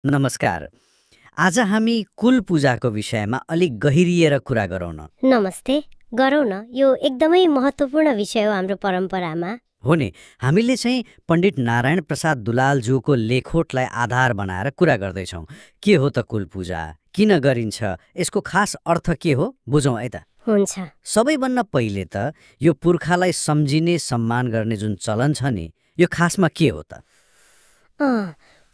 नमस्कार। आज हामी कुल पूजाको विषयमा अलिक गहिरिएर कुरा गरौँ न। नमस्ते, गरौँ न। यो एकदमै महत्त्वपूर्ण विषय हो हाम्रो परम्परामा। हो नि, हामीले चाहिँ पण्डित नारायण प्रसाद दुलालज्यूको लेखोटलाई आधार बनाएर कुरा गर्दैछौँ। के हो त कुल पूजा, किन गरिन्छ, यसको खास अर्थ के हो, बुझौँ है त। हुन्छ। सबैभन्दा पहिले त यो पुर्खालाई सम्झिने सम्मान गर्ने जुन चलन छ नि, यो खासमा के हो त?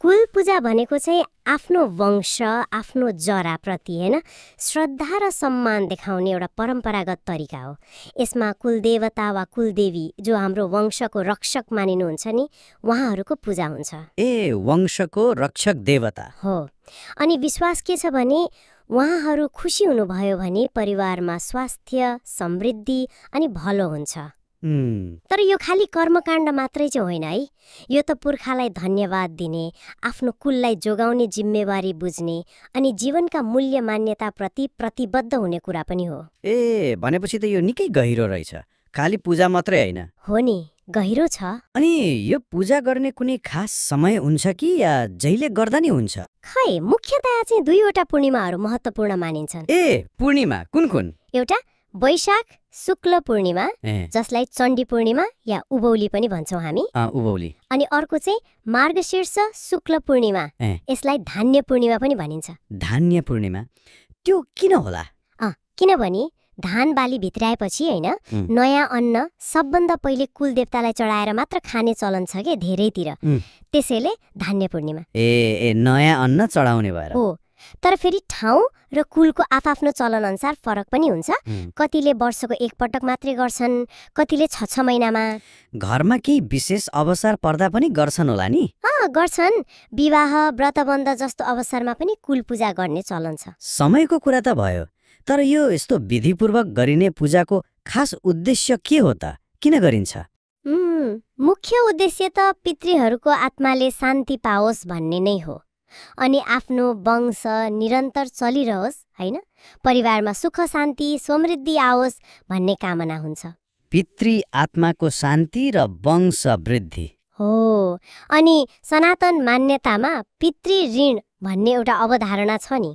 कुल पूजा भनेको चाहिँ आफ्नो वंश, आफ्नो जराप्रति हैन श्रद्धा र सम्मान देखाउने एउटा परम्परागत तरिका हो। यसमा कुलदेवता वा कुलदेवी जो हाम्रो वंशको रक्षक मानिनुहुन्छ नि, उहाँहरूको पूजा हुन्छ। ए, वंशको रक्षक देवता हो। अनि विश्वास के छ भने उहाँहरू खुसी हुनुभयो भने परिवारमा स्वास्थ्य, समृद्धि अनि भलो हुन्छ। तर यो खाली कर्मकाण्ड मात्रै चाहिँ होइन है। यो त पुर्खालाई धन्यवाद दिने, आफ्नो कुललाई जोगाउने जिम्मेवारी बुझ्ने अनि जीवनका मूल्य मान्यताप्रति प्रतिबद्ध हुने कुरा पनि हो। ए, भनेपछि त यो निकै गहिरो रहेछ, खाली पूजा मात्रै होइन। हो नि, गहिरो छ। अनि यो पूजा गर्ने कुनै खास समय हुन्छ कि या जहिले गर्दा नि हुन्छ? खै, मुख्यतया चाहिँ दुईवटा पूर्णिमाहरू महत्त्वपूर्ण मानिन्छन्। ए, पूर्णिमा कुन कुन? एउटा वैशाख शुक्ल पूर्णिमा, जसलाई चण्डी पूर्णिमा या उभौली पनि भन्छौँ हामी। उभौली। अनि अर्को चाहिँ मार्गशीर्ष शुक्ल पूर्णिमा, यसलाई धान्य पूर्णिमा पनि भनिन्छ। धान्य पूर्णिमा, त्यो किन होला? किनभने धान बाली भित्राएपछि होइन, नयाँ अन्न सबभन्दा पहिले कुलदेवतालाई चढाएर मात्र खाने चलन छ के धेरैतिर। त्यसैले धान्य पूर्णिमा। ए, नयाँ अन्न चढाउने भएर हो। तर फेरि ठाउँ र कुलको आफआफ्नो चलन अनुसार फरक पनि हुन्छ। कतिले वर्षको एकपटक मात्रै गर्छन्, कतिले 6 महिनामा। घरमा केही विशेष अवसर पर्दा पनि गर्छन् होला नि? गर्छन्। विवाह, व्रतबन्ध जस्तो अवसरमा पनि कुल पूजा गर्ने चलन छ। समयको कुरा त भयो, तर यो यस्तो विधिपूर्वक गरिने पूजाको खास उद्देश्य के हो त? किन गरिन्छ? मुख्य उद्देश्य त पितृहरूको आत्माले शान्ति पाओस् भन्ने नै हो। अनि आफ्नो वंश निरन्तर चलिरहोस् होइन, परिवारमा सुख शान्ति समृद्धि आओस् भन्ने कामना हुन्छ। पितृ आत्माको शान्ति र वंश वृद्धि हो। अनि सनातन मान्यतामा पितृ ऋण भन्ने एउटा अवधारणा छ नि।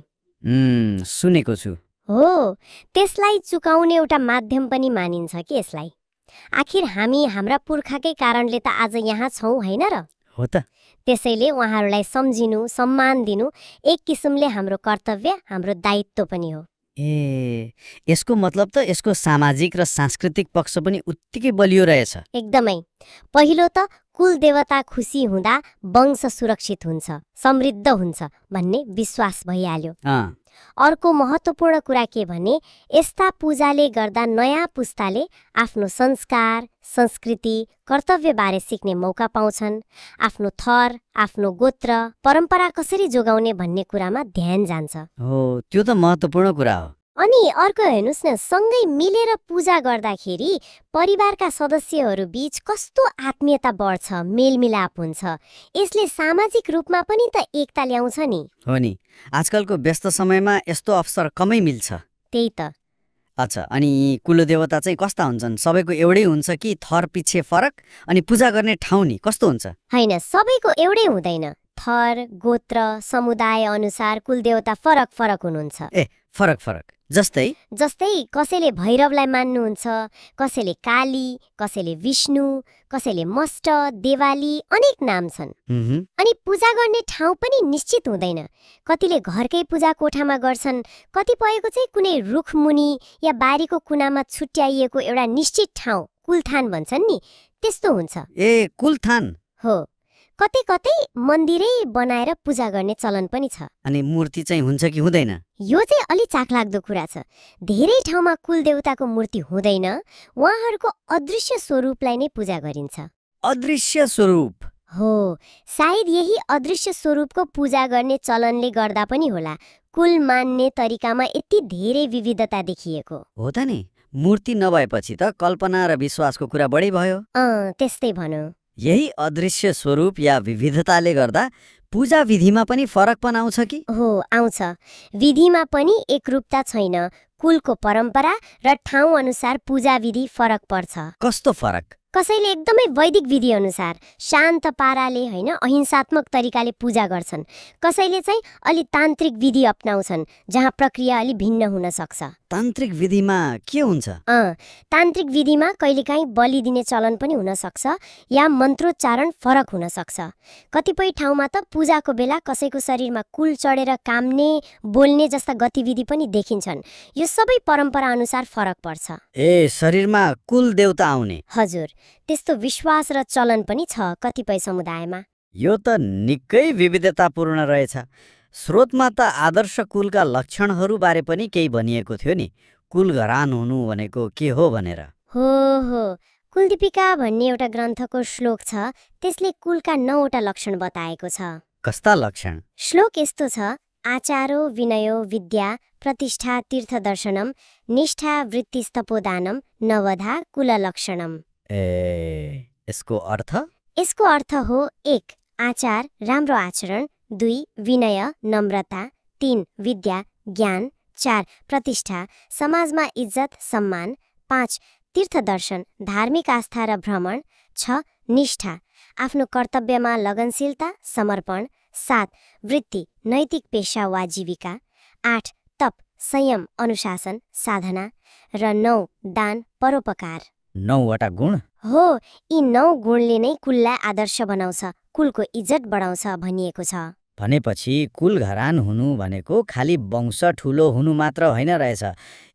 सुनेको छु। हो, त्यसलाई चुकाउने एउटा माध्यम पनि मानिन्छ कि यसलाई। आखिर हामी हाम्रा पुर्खाकै कारणले त आज यहाँ छौँ होइन र? हो त। त्यसैले उहाँहरूलाई सम्झिनु, सम्मान दिनु एक किसिमले हाम्रो कर्तव्य, हाम्रो दायित्व पनि हो। ए, यसको मतलब त यसको सामाजिक र सांस्कृतिक पक्ष पनि उत्तिकै बलियो रहेछ। एकदमै। पहिलो त कुलदेवता खुसी हुँदा वंश सुरक्षित हुन्छ, समृद्ध हुन्छ भन्ने विश्वास भइहाल्यो। अर्को महत्त्वपूर्ण कुरा के भने यस्ता पूजाले गर्दा नयाँ पुस्ताले आफ्नो संस्कार, संस्कृति, कर्तव्यबारे सिक्ने मौका पाउँछन्। आफ्नो थर, आफ्नो गोत्र, परम्परा कसरी जोगाउने भन्ने कुरामा ध्यान जान्छ। हो, त्यो त महत्त्वपूर्ण कुरा हो। अनि अर्को हेर्नुस् न, सँगै मिलेर पूजा गर्दाखेरि परिवारका सदस्यहरू बीच कस्तो आत्मीयता बढ्छ, मेलमिलाप हुन्छ। यसले सामाजिक रूपमा पनि त एकता ल्याउँछ नि। हो नि, आजकलको व्यस्त समयमा यस्तो अवसर कमै मिल्छ। त्यही त। अच्छा, अनि कुलदेवता चाहिँ कस्ता हुन्छन्? सबैको एउटै हुन्छ कि थर पछि फरक? अनि पूजा गर्ने ठाउँ नि कस्तो हुन्छ? होइन, सबैको एउटै हुँदैन। थर, गोत्र, समुदाय अनुसार कुलदेवता फरक फरक हुनुहुन्छ। ए, फरक फरक जस्तै कसैले भैरवलाई मान्नुहुन्छ, कसैले काली, कसैले विष्णु, कसैले मष्ट, देवाली, अनेक नाम छन्। अनि पूजा गर्ने ठाउँ पनि निश्चित हुँदैन। कतिले घरकै पूजा कोठामा गर्छन्, कतिपयको चाहिँ कुनै रुखमुनि या बारीको कुनामा छुट्याइएको एउटा निश्चित ठाउँ, कुलथान भन्छन् नि, त्यस्तो हुन्छ। ए, कुलथान हो। कतै कतै मन्दिरै बनाएर पूजा गर्ने चलन पनि छ। अनि मूर्ति चाहिँ हुन्छ कि हुँदैन? यो चाहिँ अलि चाखलाग्दो कुरा छ। धेरै ठाउँमा कुलदेवताको मूर्ति हुँदैन, उहाँहरूको अदृश्य स्वरूपलाई नै पूजा गरिन्छ। अदृश्य स्वरूप? हो, सायद यही अदृश्य स्वरूपको पूजा गर्ने चलनले गर्दा पनि होला कुल मान्ने तरिकामा यति धेरै विविधता देखिएको। हो त नि, मूर्ति नभएपछि त कल्पना र विश्वासको कुरा बढी भयो। त्यस्तै भनौँ। यही अदृश्य स्वरूप या विविधताले गर्दा पूजा विधिमा पनि फरकपन आउँछ कि? हो, आउँछ। विधिमा पनि एकरूपता छैन। कुलको परम्परा र ठाउँ अनुसार पूजा विधि फरक पर्छ। कस्तो फरक? कसैले एकदमै वैदिक विधि अनुसार शान्त पाराले होइन अहिंसात्मक तरिकाले पूजा गर्छन्। कसैले चाहिँ अलि तान्त्रिक विधि अपनाउँछन् जहाँ प्रक्रिया अलि भिन्न हुन सक्छ। तान्त्रिक विधिमा के हुन्छ? तान्त्रिक विधिमा कहिलेकाहीँ बलि दिने चलन पनि हुन सक्छ या मन्त्रोच्चारण फरक हुन सक्छ। कतिपय ठाउँमा त पूजाको बेला कसैको शरीरमा कुल चढेर काम्ने बोल्ने जस्ता गतिविधि पनि देखिन्छन्। यो सबै परम्परा अनुसार फरक पर्छ। शरीरमा कुल देवता आउने? हजुर, त्यस्तो विश्वास र चलन पनि छ कतिपय समुदायमा। यो त निकै विविधतापूर्ण रहेछ। स्रोतमा त आदर्श कुलका लक्षणहरू बारे पनि केही भनिएको थियो नि। कुल घरान हुनु भनेको के हो भनेर। हो, कुलदीपिका भन्ने एउटा ग्रन्थको श्लोक छ, त्यसले कुलका 9वटा लक्षण बताएको छ। कस्ता लक्षण? श्लोक यस्तो छ, आचारो विनयो विद्या प्रतिष्ठा तीर्थदर्शनम निष्ठा वृत्तिस्तपोदानम नवधा कुललक्षणम। यसको अर्थ? यसको अर्थ हो 1. आचार राम्रो आचरण, 2. विनय नम्रता, 3. विद्या ज्ञान, 4. प्रतिष्ठा समाजमा इज्जत सम्मान, 5. तीर्थदर्शन धार्मिक आस्था र भ्रमण, 6. निष्ठा आफ्नो कर्तव्यमा लगनशीलता समर्पण, 7. वृत्ति नैतिक पेशा वा जीविका, 8. तप संयम अनुशासन साधना र 9. दान परोपकार। 9वटा गुण? हो, यी 9 गुणले नै कुललाई आदर्श बनाउँछ, कुलको इज्जत बढाउँछ भनिएको छ। भनेपछि कुल घरान हुनु भनेको खाली वंश ठुलो हुनु मात्र होइन रहेछ,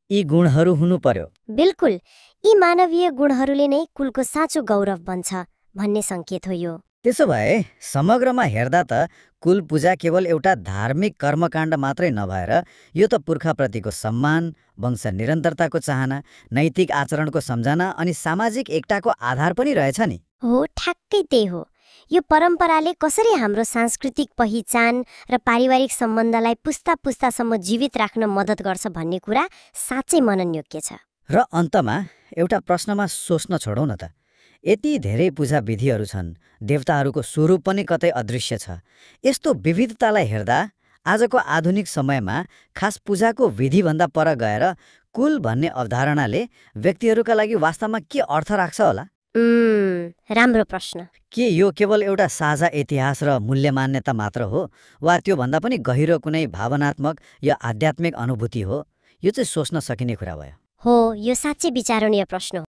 यी गुणहरू हुनु पर्यो। बिल्कुल, यी मानवीय गुणहरूले नै कुलको साँचो गौरव बन्छ भन्ने सङ्केत हो यो। त्यसो भए समग्रमा हेर्दा त कुल पूजा केवल एउटा धार्मिक कर्मकाण्ड मात्रै नभएर यो त पुर्खाप्रतिको सम्मान, वंश निरन्तरताको चाहना, नैतिक आचरणको सम्झना अनि सामाजिक एकताको आधार पनि रहेछ नि। हो, ठ्याक्कै त्यही हो। यो परम्पराले कसरी हाम्रो सांस्कृतिक पहिचान र पारिवारिक सम्बन्धलाई पुस्ता पुस्तासम्म जीवित राख्न मद्दत गर्छ भन्ने कुरा साँच्चै मननयोग्य छ। र अन्तमा एउटा प्रश्नमा सोच्न छोडौँ न त, यति धेरै पूजा विधिहरू छन्, देवताहरूको स्वरूप पनि कतै अदृश्य छ। यस्तो विविधतालाई हेर्दा आजको आधुनिक समयमा खास पूजाको विधिभन्दा पर गएर कुल भन्ने अवधारणाले व्यक्तिहरूका लागि वास्तवमा के अर्थ राख्छ होला? राम्रो प्रश्न। के यो केवल एउटा साझा इतिहास र मूल्य मान्यता मात्र हो वा त्योभन्दा पनि गहिरो कुनै भावनात्मक या आध्यात्मिक अनुभूति हो? यो चाहिँ सोच्न सकिने कुरा भयो। हो, यो साँच्चै विचारणीय प्रश्न हो।